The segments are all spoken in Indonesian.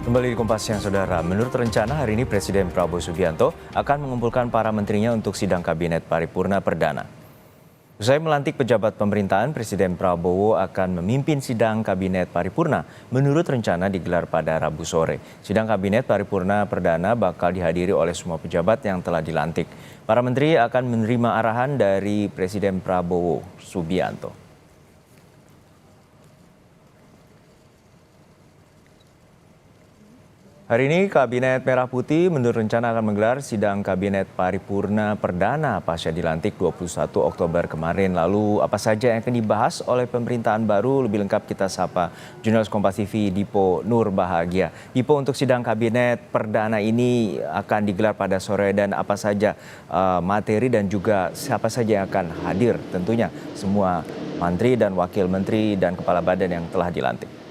Kembali di Kompas Siang, Saudara. Menurut rencana, hari ini Presiden Prabowo Subianto akan mengumpulkan para menterinya untuk sidang Kabinet Paripurna Perdana. Usai melantik pejabat pemerintahan, Presiden Prabowo akan memimpin sidang Kabinet Paripurna. Menurut rencana digelar pada Rabu sore. Sidang Kabinet Paripurna Perdana bakal dihadiri oleh semua pejabat yang telah dilantik. Para menteri akan menerima arahan dari Presiden Prabowo Subianto. Hari ini Kabinet Merah Putih menurut rencana akan menggelar sidang Kabinet Paripurna Perdana pasca dilantik 21 Oktober kemarin. Lalu apa saja yang akan dibahas oleh pemerintahan baru? Lebih lengkap kita sapa jurnalis Kompas TV Dipo Nur Bahagia. Dipo, untuk sidang Kabinet Perdana ini akan digelar pada sore dan apa saja materi dan juga siapa saja yang akan hadir? Tentunya semua menteri dan wakil menteri dan kepala badan yang telah dilantik.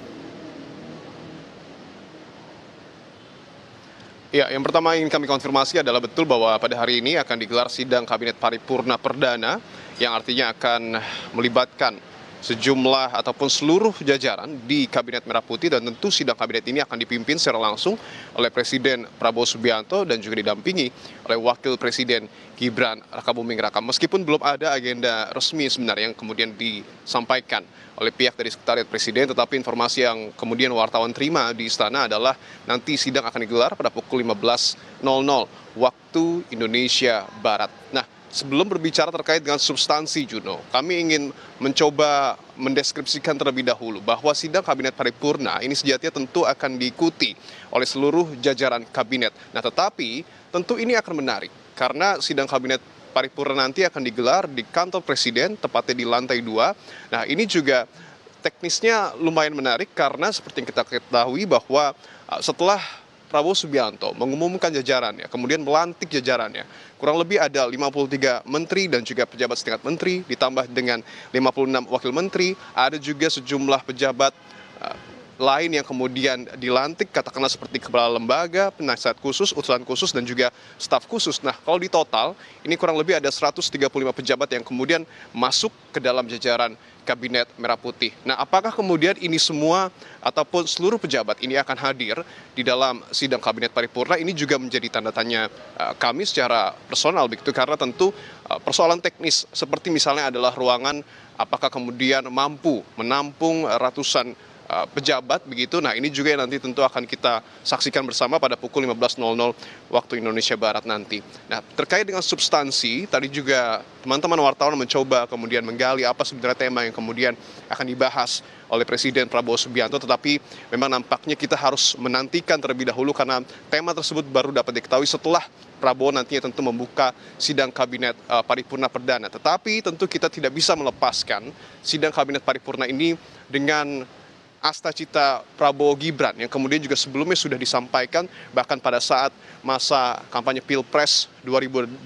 Ya, yang pertama ingin kami konfirmasi adalah betul bahwa pada hari ini akan digelar sidang Kabinet Paripurna Perdana yang artinya akan melibatkan sejumlah ataupun seluruh jajaran di Kabinet Merah Putih, dan tentu sidang kabinet ini akan dipimpin secara langsung oleh Presiden Prabowo Subianto dan juga didampingi oleh Wakil Presiden Gibran Rakabuming Raka. Meskipun belum ada agenda resmi sebenarnya yang kemudian disampaikan oleh pihak dari Sekretariat Presiden, tetapi informasi yang kemudian wartawan terima di istana adalah nanti sidang akan digelar pada pukul 15.00 waktu Indonesia Barat. Nah, sebelum berbicara terkait dengan substansi, Juno, kami ingin mencoba mendeskripsikan terlebih dahulu bahwa sidang Kabinet Paripurna ini sejatinya tentu akan diikuti oleh seluruh jajaran kabinet. Nah, tetapi tentu ini akan menarik karena sidang Kabinet Paripurna nanti akan digelar di kantor Presiden, tepatnya di lantai 2. Nah, ini juga teknisnya lumayan menarik karena seperti yang kita ketahui bahwa setelah Prabowo Subianto mengumumkan jajarannya, kemudian melantik jajarannya, kurang lebih ada 53 menteri dan juga pejabat setingkat menteri, ditambah dengan 56 wakil menteri, ada juga sejumlah pejabat lain yang kemudian dilantik, katakanlah seperti kepala lembaga, penasihat khusus, utusan khusus, dan juga staf khusus. Nah, kalau di total, ini kurang lebih ada 135 pejabat yang kemudian masuk ke dalam jajaran Kabinet Merah Putih. Nah, apakah kemudian ini semua ataupun seluruh pejabat ini akan hadir di dalam sidang Kabinet Paripurna? Ini juga menjadi tanda tanya kami secara personal begitu, karena tentu persoalan teknis seperti misalnya adalah ruangan apakah kemudian mampu menampung ratusan pejabat begitu. Nah, ini juga yang nanti tentu akan kita saksikan bersama pada pukul 15.00 waktu Indonesia Barat nanti. Nah, terkait dengan substansi, tadi juga teman-teman wartawan mencoba kemudian menggali apa sebenarnya tema yang kemudian akan dibahas oleh Presiden Prabowo Subianto, tetapi memang nampaknya kita harus menantikan terlebih dahulu karena tema tersebut baru dapat diketahui setelah Prabowo nantinya tentu membuka sidang Kabinet Paripurna Perdana. Tetapi tentu kita tidak bisa melepaskan sidang Kabinet Paripurna ini dengan asta cita Prabowo Gibran yang kemudian juga sebelumnya sudah disampaikan bahkan pada saat masa kampanye Pilpres 2024.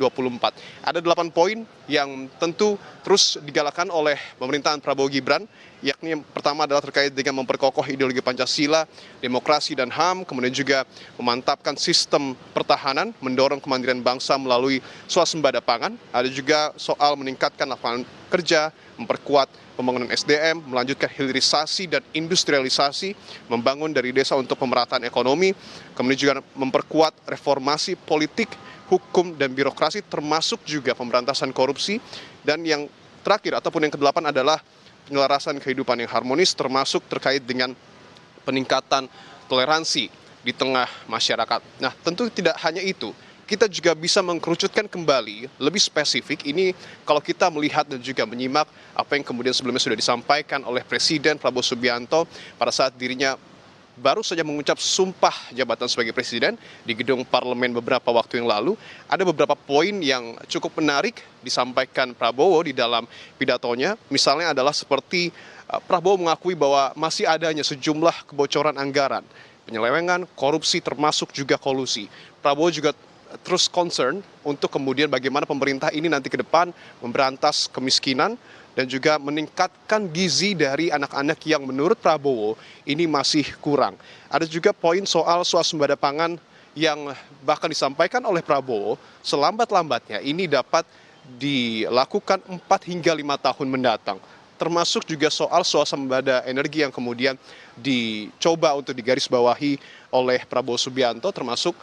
Ada 8 poin yang tentu terus digalakan oleh pemerintahan Prabowo Gibran, yakni yang pertama adalah terkait dengan memperkokoh ideologi Pancasila, demokrasi dan HAM, kemudian juga memantapkan sistem pertahanan, mendorong kemandirian bangsa melalui swasembada pangan, ada juga soal meningkatkan lapangan kerja, memperkuat pembangunan SDM, melanjutkan hilirisasi dan industrialisasi, membangun dari desa untuk pemerataan ekonomi, kemudian juga memperkuat reformasi politik, hukum, dan birokrasi, termasuk juga pemberantasan korupsi, dan yang terakhir ataupun yang kedelapan adalah penyelarasan kehidupan yang harmonis, termasuk terkait dengan peningkatan toleransi di tengah masyarakat. Nah, tentu tidak hanya itu. Kita juga bisa mengkerucutkan kembali lebih spesifik ini kalau kita melihat dan juga menyimak apa yang kemudian sebelumnya sudah disampaikan oleh Presiden Prabowo Subianto pada saat dirinya baru saja mengucap sumpah jabatan sebagai presiden di gedung parlemen beberapa waktu yang lalu. Ada beberapa poin yang cukup menarik disampaikan Prabowo di dalam pidatonya. Misalnya adalah seperti Prabowo mengakui bahwa masih adanya sejumlah kebocoran anggaran, penyelewengan, korupsi, termasuk juga kolusi. Prabowo juga terus concern untuk kemudian bagaimana pemerintah ini nanti ke depan memberantas kemiskinan dan juga meningkatkan gizi dari anak-anak yang menurut Prabowo ini masih kurang. Ada juga poin soal swasembada pangan yang bahkan disampaikan oleh Prabowo selambat-lambatnya ini dapat dilakukan 4 hingga 5 tahun mendatang. termasuk juga soal swasembada energi yang kemudian dicoba untuk digarisbawahi oleh Prabowo Subianto, termasuk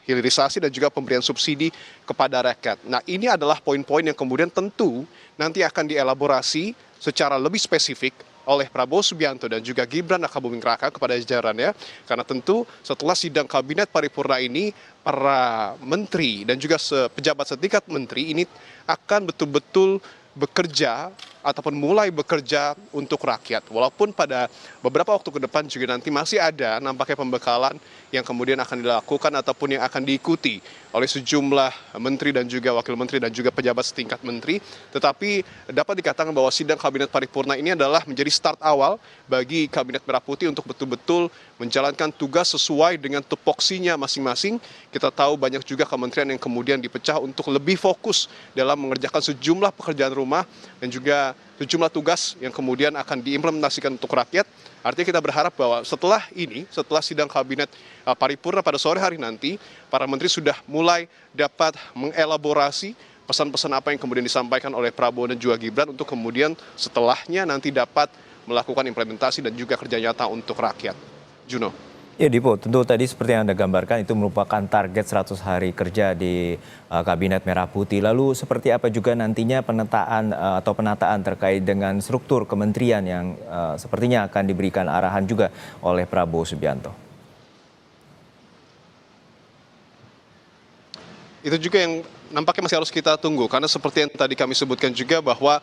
hilirisasi dan juga pemberian subsidi kepada rakyat. Nah, ini adalah poin-poin yang kemudian tentu nanti akan dielaborasi secara lebih spesifik oleh Prabowo Subianto dan juga Gibran Rakabuming Raka kepada jajarannya, karena tentu setelah sidang kabinet paripurna ini para menteri dan juga pejabat setingkat menteri ini akan betul-betul bekerja ataupun mulai bekerja untuk rakyat. Walaupun pada beberapa waktu ke depan juga nanti masih ada nampaknya pembekalan yang kemudian akan dilakukan ataupun yang akan diikuti oleh sejumlah menteri dan juga wakil menteri dan juga pejabat setingkat menteri. Tetapi dapat dikatakan bahwa sidang kabinet paripurna ini adalah menjadi start awal bagi kabinet Merah Putih untuk betul-betul menjalankan tugas sesuai dengan tupoksinya masing-masing. Kita tahu banyak juga kementerian yang kemudian dipecah untuk lebih fokus dalam mengerjakan sejumlah pekerjaan rumah dan juga sejumlah tugas yang kemudian akan diimplementasikan untuk rakyat. Artinya kita berharap bahwa setelah ini, setelah sidang kabinet paripurna pada sore hari nanti, para menteri sudah mulai dapat mengelaborasi pesan-pesan apa yang kemudian disampaikan oleh Prabowo dan juga Gibran untuk kemudian setelahnya nanti dapat melakukan implementasi dan juga kerja nyata untuk rakyat. Juno. Ya Dipo, tentu tadi seperti yang Anda gambarkan itu merupakan target 100 hari kerja di Kabinet Merah Putih. Lalu seperti apa juga nantinya penataan terkait dengan struktur kementerian yang sepertinya akan diberikan arahan juga oleh Prabowo Subianto? Itu juga yang nampaknya masih harus kita tunggu, karena seperti yang tadi kami sebutkan juga bahwa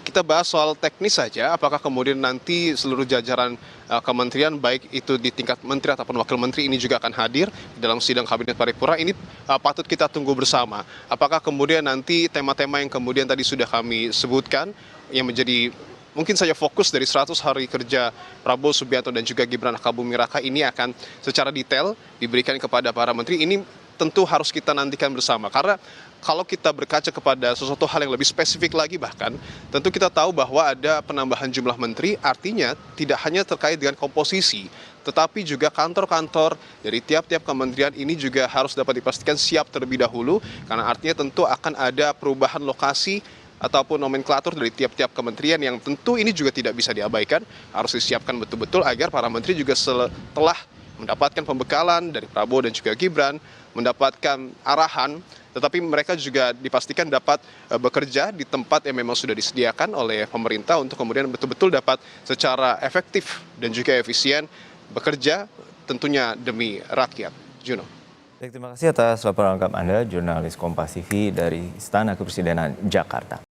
kita bahas soal teknis saja, apakah kemudian nanti seluruh jajaran kementerian baik itu di tingkat menteri ataupun wakil menteri ini juga akan hadir dalam sidang kabinet paripurna. Ini patut kita tunggu bersama. Apakah kemudian nanti tema-tema yang kemudian tadi sudah kami sebutkan yang menjadi mungkin saja fokus dari 100 hari kerja Prabowo Subianto dan juga Gibran Rakabuming Raka ini akan secara detail diberikan kepada para menteri. Ini tentu harus kita nantikan bersama, karena kalau kita berkaca kepada sesuatu hal yang lebih spesifik lagi bahkan, tentu kita tahu bahwa ada penambahan jumlah menteri, artinya tidak hanya terkait dengan komposisi, tetapi juga kantor-kantor dari tiap-tiap kementerian ini juga harus dapat dipastikan siap terlebih dahulu, karena artinya tentu akan ada perubahan lokasi ataupun nomenklatur dari tiap-tiap kementerian yang tentu ini juga tidak bisa diabaikan, harus disiapkan betul-betul agar para menteri juga setelah mendapatkan pembekalan dari Prabowo dan juga Gibran, mendapatkan arahan, tetapi mereka juga dipastikan dapat bekerja di tempat yang memang sudah disediakan oleh pemerintah untuk kemudian betul-betul dapat secara efektif dan juga efisien bekerja tentunya demi rakyat. Juno. Baik, terima kasih atas laporan lengkap Anda, jurnalis Kompas TV dari Istana Kepresidenan Jakarta.